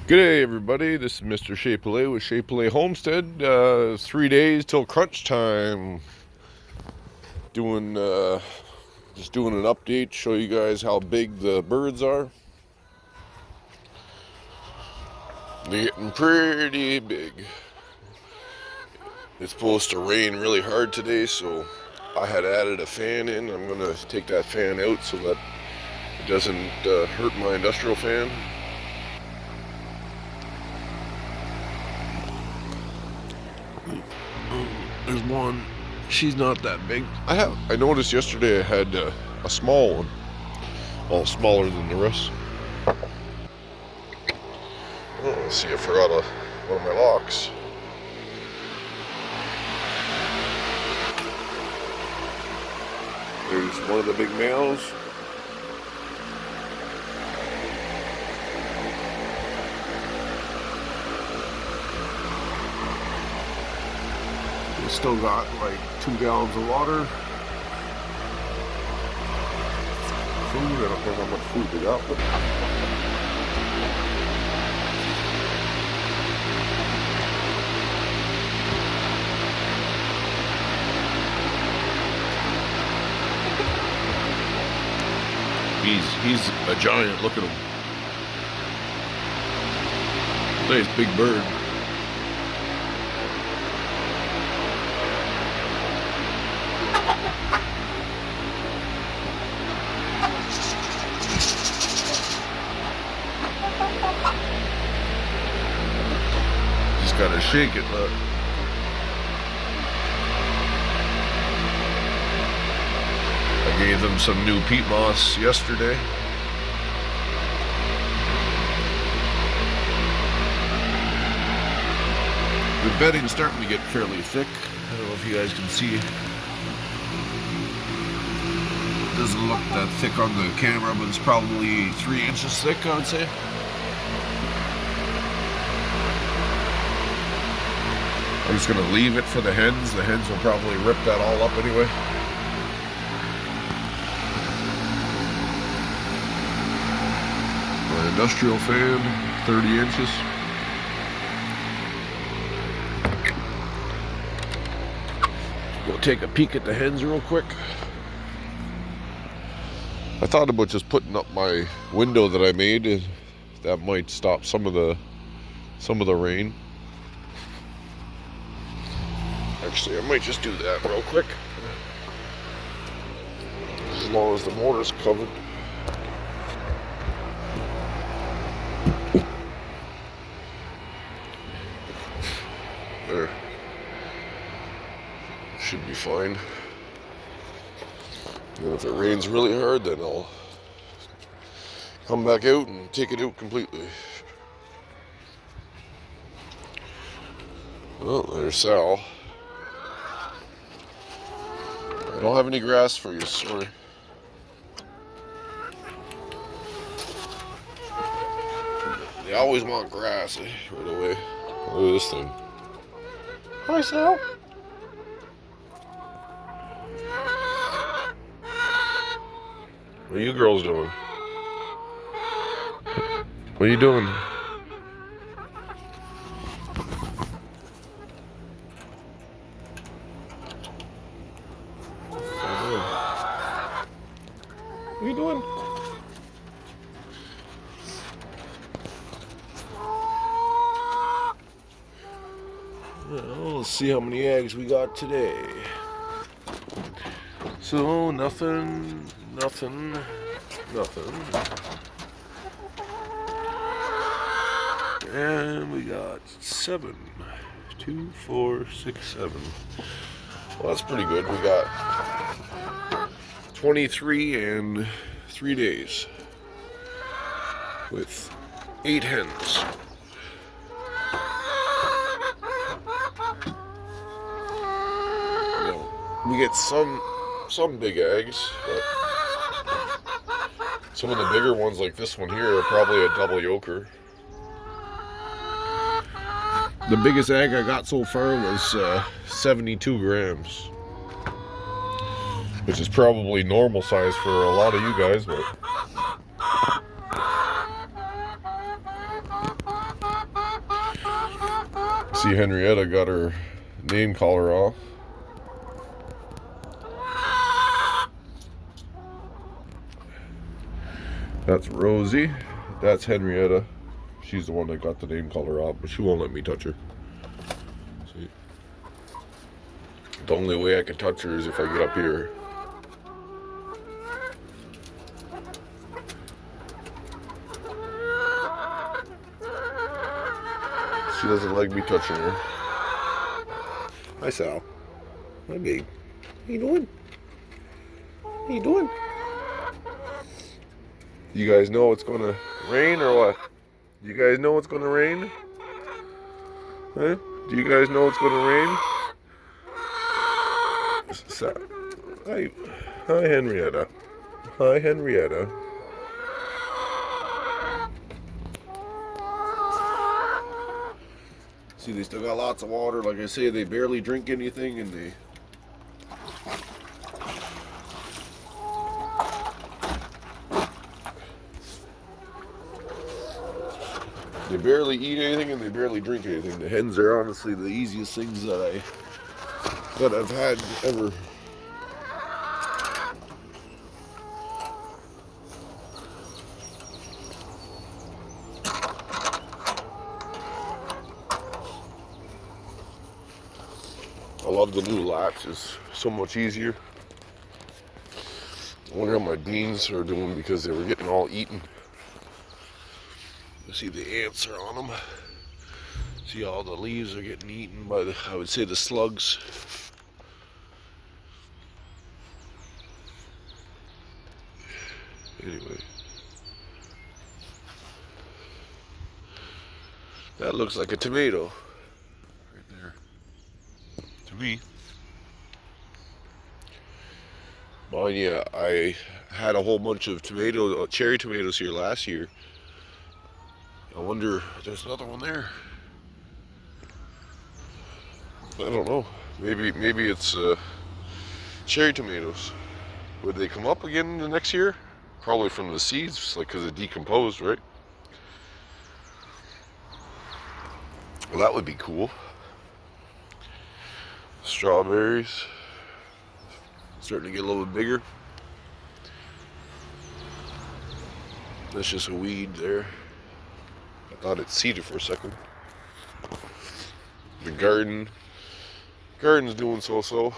G'day everybody, this is Mr. Chez Poulet with Chez Poulet Homestead. 3 days till crunch time. Doing just doing an update, show you guys how big the birds are. They're getting pretty big. It's supposed to rain really hard today, so I had added a fan in. I'm gonna take that fan out so that it doesn't hurt my industrial fan. There's one. She's not that big. I noticed yesterday I had a small one. Well, smaller than the rest. Oh, let's see, I forgot one of my locks. There's one of the big males. We still got like 2 gallons of water. Food, I don't know how much food they got, but he's a giant. Look at him. Nice big bird. Just gotta shake it, look. I gave them some new peat moss yesterday. The bedding's starting to get fairly thick. I don't know if you guys can see. It doesn't look that thick on the camera, but it's probably 3 inches thick, I would say. I'm just gonna leave it for the hens. The hens will probably rip that all up anyway. My industrial fan, 30 inches. Go take a peek at the hens real quick. I thought about just putting up my window that I made. That might stop some of the rain. Actually, I might just do that real quick. As long as the motor's covered. There. Should be fine. And if it rains really hard, then I'll come back out and take it out completely. Well, there's Sal. I don't have any grass for you, sorry. They always want grass right away. Look at this thing. Hi, Sal. What are you girls doing? What are you doing? What are you doing? Well, let's see how many eggs we got today. So, nothing. And we got 7. 2, 4, 6, 7. Well, that's pretty good. We got 23 in 3 days with 8 hens. We get some big eggs, but some of the bigger ones like this one here are probably a double yolker. The biggest egg I got so far was 72 grams, which is probably normal size for a lot of you guys, but See, Henrietta got her name collar off. That's Rosie. That's Henrietta. She's the one that got the name collar off, but she won't let me touch her. See? The only way I can touch her is if I get up here. She doesn't like me touching her. Hi, Sal. Hi, babe. How you doing? How you doing? You guys know it's gonna rain or what? You guys know it's gonna rain? Huh? Do you guys know it's gonna rain? Hi, hi, Henrietta. Hi, Henrietta. See, they still got lots of water. Like I say, they barely drink anything, and they barely eat anything and they barely drink anything. The hens are honestly the easiest things that I've had ever. I love the new latch. It's so much easier. I wonder how my beans are doing because they were getting all eaten. You see the ants are on them. See all the leaves are getting eaten by I would say the slugs. Anyway. That looks like a tomato. Right there. To me. Well, yeah, I had a whole bunch of cherry tomatoes here last year. I wonder, there's another one there. I don't know. Maybe it's cherry tomatoes. Would they come up again the next year? Probably from the seeds, like because it decomposed, right? Well, that would be cool. Strawberries. Starting to get a little bit bigger. That's just a weed there. I thought it seeded for a second. The garden's doing so-so.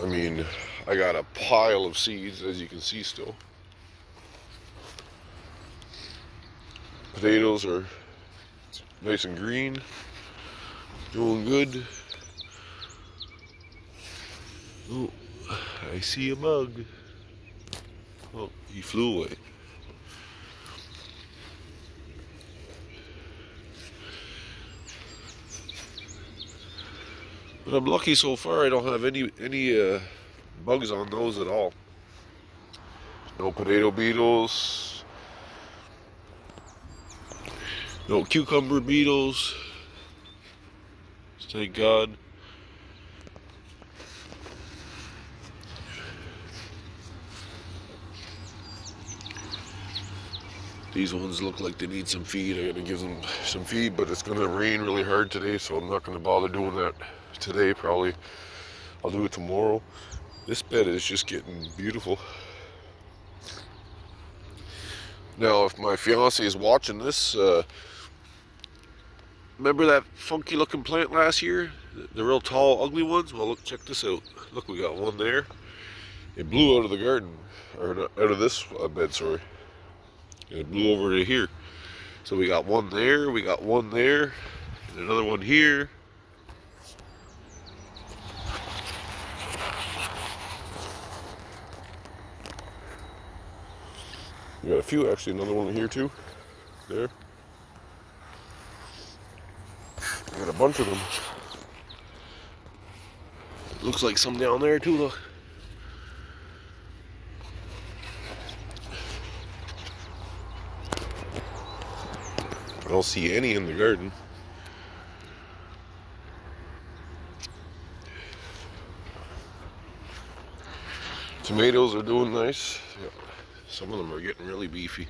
I mean, I got a pile of seeds, as you can see still. Potatoes are nice and green, doing good. Oh, I see a bug. Oh, he flew away. But I'm lucky so far. I don't have any bugs on those at all. No potato beetles. No cucumber beetles. Thank God. These ones look like they need some feed. I gotta give them some feed, but it's gonna rain really hard today, so I'm not gonna bother doing that today. Probably I'll do it tomorrow. This bed is just getting beautiful. Now, if my fiance is watching this, remember that funky looking plant last year? The real tall, ugly ones? Well, look, check this out. Look, we got one there. It blew out of the garden, or out of this bed, sorry. It blew over to here. So we got one there, we got one there, and another one here. We got a few, actually, another one here too. There. We got a bunch of them. Looks like some down there too, look. I don't see any in the garden. Tomatoes are doing nice. Yeah. Some of them are getting really beefy.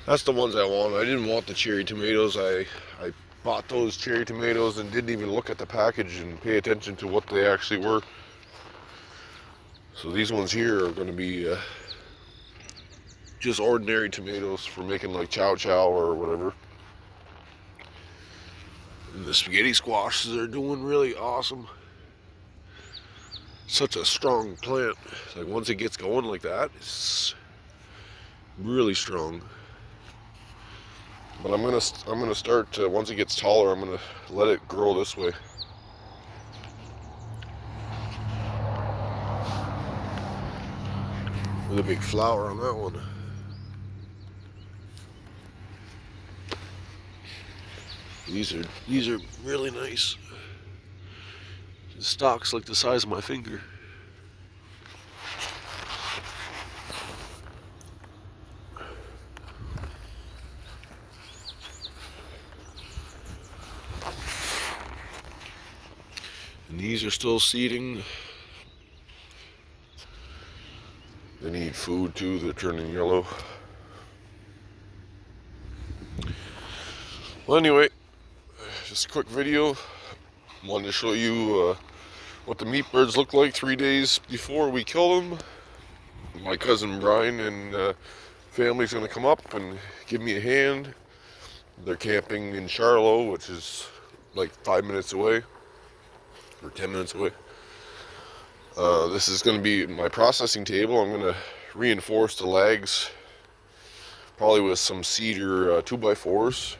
That's the ones I want. I didn't want the cherry tomatoes. I bought those cherry tomatoes and didn't even look at the package and pay attention to what they actually were. So these ones here are going to be just ordinary tomatoes for making like chow chow or whatever. And the spaghetti squashes are doing really awesome. Such a strong plant. Like once it gets going like that, it's really strong. But I'm gonna start once it gets taller. I'm gonna let it grow this way. With a big flower on that one. These are really nice. The stalk's like the size of my finger. And these are still seeding. They need food too, they're turning yellow. Well, anyway, just a quick video. Wanted to show you what the meat birds look like 3 days before we kill them. My cousin Brian and family's gonna come up and give me a hand. They're camping in Charlotte, which is like 5 minutes away, or 10 minutes away. This is going to be my processing table. I'm going to reinforce the legs, probably with some cedar 2x4s.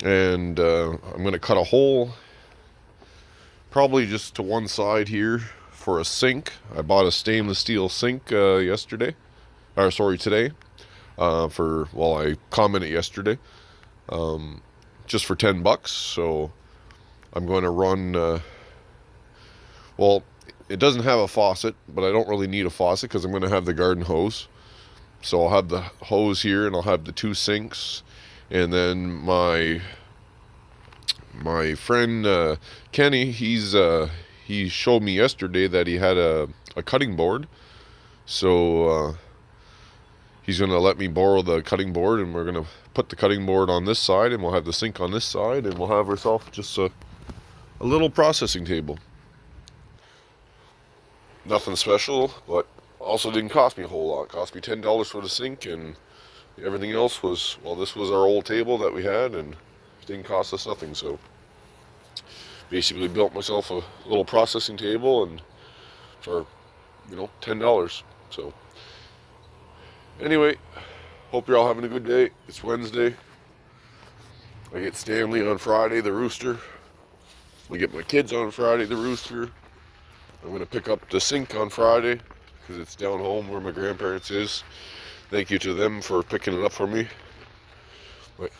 And I'm going to cut a hole, probably just to one side here for a sink. I bought a stainless steel sink today. I commented yesterday, just for $10. So I'm going to run, it doesn't have a faucet, but I don't really need a faucet because I'm going to have the garden hose. So I'll have the hose here and I'll have the 2 sinks. And then my friend Kenny, he showed me yesterday that he had a cutting board. So he's going to let me borrow the cutting board, and we're going to put the cutting board on this side, and we'll have the sink on this side, and we'll have ourselves just a little processing table. Nothing special, but also didn't cost me a whole lot. It cost me $10 for the sink, and everything else was, well, this was our old table that we had, and it didn't cost us nothing. So basically built myself a little processing table, and for $10. So anyway, hope you're all having a good day. It's Wednesday. I get Stanley on Friday, the rooster. I get my kids on Friday, the rooster. I'm going to pick up the sink on Friday because it's down home where my grandparents is. Thank you to them for picking it up for me. But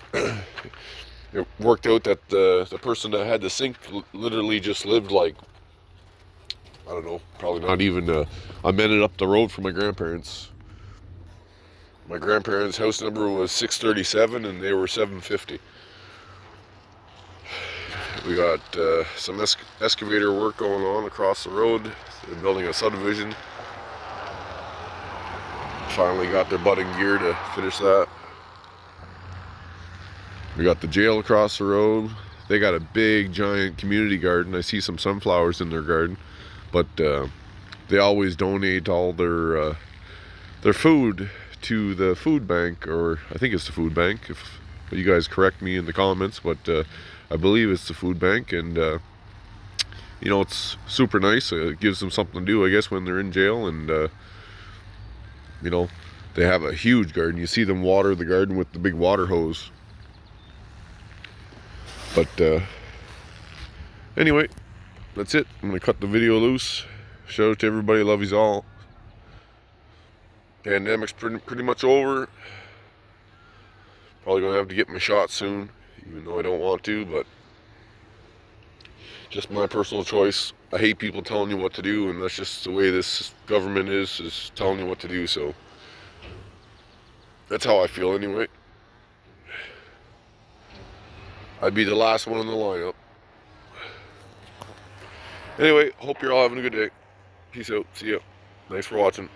it worked out that the person that had the sink literally just lived like, I don't know, probably not even a minute up the road from my grandparents. My grandparents' house number was 637 and they were 750. We got some excavator work going on across the road. They're building a subdivision. Finally got their butt in gear to finish that. We got the jail across the road. They got a big giant community garden. I see some sunflowers in their garden, but they always donate all their food to the food bank, or I think it's the food bank. If you guys correct me in the comments, but I believe it's the food bank, and it's super nice. It gives them something to do, I guess, when they're in jail, and they have a huge garden. You see them water the garden with the big water hose. But anyway, that's it. I'm gonna cut the video loose. Shout out to everybody. Love yous all. Pandemic's pretty much over. Probably gonna have to get my shot soon, even though I don't want to, but just my personal choice. I hate people telling you what to do, and that's just the way this government is telling you what to do. So that's how I feel anyway. I'd be the last one in the lineup. Anyway, hope you're all having a good day. Peace out. See ya. Thanks for watching.